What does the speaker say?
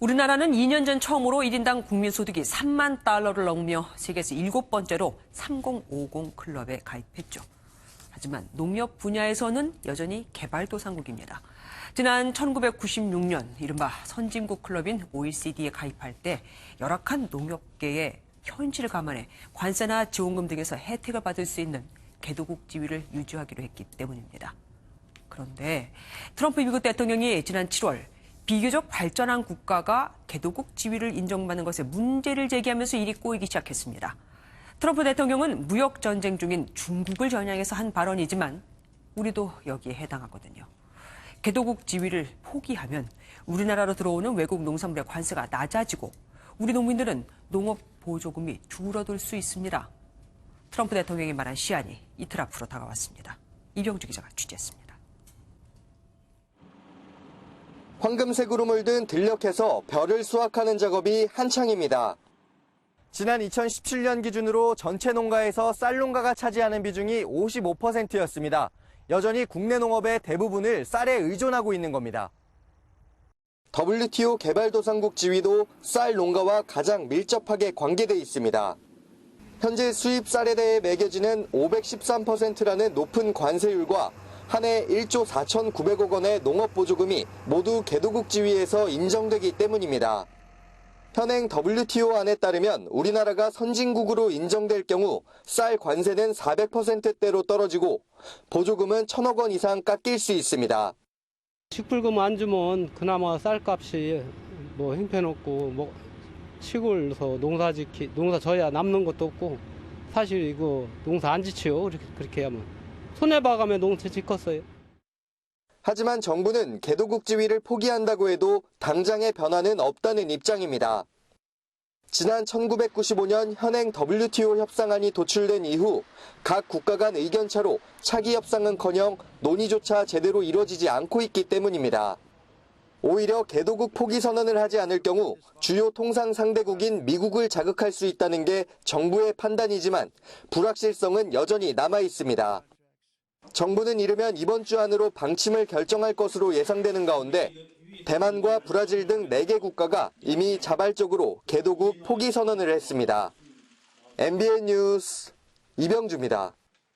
우리나라는 2년 전 처음으로 1인당 국민소득이 3만 달러를 넘으며 세계에서 7번째로 3050 클럽에 가입했죠. 하지만 농협 분야에서는 여전히 개발도상국입니다. 지난 1996년 이른바 선진국 클럽인 OECD에 가입할 때 열악한 농업계의 현실을 감안해 관세나 지원금 등에서 혜택을 받을 수 있는 개도국 지위를 유지하기로 했기 때문입니다. 그런데 트럼프 미국 대통령이 지난 7월 비교적 발전한 국가가 개도국 지위를 인정받는 것에 문제를 제기하면서 일이 꼬이기 시작했습니다. 트럼프 대통령은 무역 전쟁 중인 중국을 겨냥해서 한 발언이지만 우리도 여기에 해당하거든요. 개도국 지위를 포기하면 우리나라로 들어오는 외국 농산물의 관세가 낮아지고 우리 농민들은 농업 보조금이 줄어들 수 있습니다. 트럼프 대통령이 말한 시한이 이틀 앞으로 다가왔습니다. 이병주 기자가 취재했습니다. 황금색으로 물든 들녘에서 벼를 수확하는 작업이 한창입니다. 지난 2017년 기준으로 전체 농가에서 쌀 농가가 차지하는 비중이 55%였습니다. 여전히 국내 농업의 대부분을 쌀에 의존하고 있는 겁니다. WTO 개발도상국 지위도 쌀 농가와 가장 밀접하게 관계돼 있습니다. 현재 수입 쌀에 대해 매겨지는 513%라는 높은 관세율과 한 해 1조 4,900억 원의 농업보조금이 모두 개도국 지위에서 인정되기 때문입니다. 현행 WTO 안에 따르면 우리나라가 선진국으로 인정될 경우 쌀 관세는 400%대로 떨어지고 보조금은 1,000억 원 이상 깎일 수 있습니다. 식불금 안 주면 그나마 쌀값이 형편없고 시골에서 농사 져야 남는 것도 없고 사실 이거 농사 안 지치요. 그렇게 하면. 손해봐가며 농사 짓겠어요. 하지만 정부는 개도국 지위를 포기한다고 해도 당장의 변화는 없다는 입장입니다. 지난 1995년 현행 WTO 협상안이 도출된 이후 각 국가 간 의견차로 차기 협상은커녕 논의조차 제대로 이뤄지지 않고 있기 때문입니다. 오히려 개도국 포기 선언을 하지 않을 경우 주요 통상 상대국인 미국을 자극할 수 있다는 게 정부의 판단이지만 불확실성은 여전히 남아 있습니다. 정부는 이르면 이번 주 안으로 방침을 결정할 것으로 예상되는 가운데 대만과 브라질 등 4개 국가가 이미 자발적으로 개도국 포기 선언을 했습니다. MBN 뉴스 이병주입니다.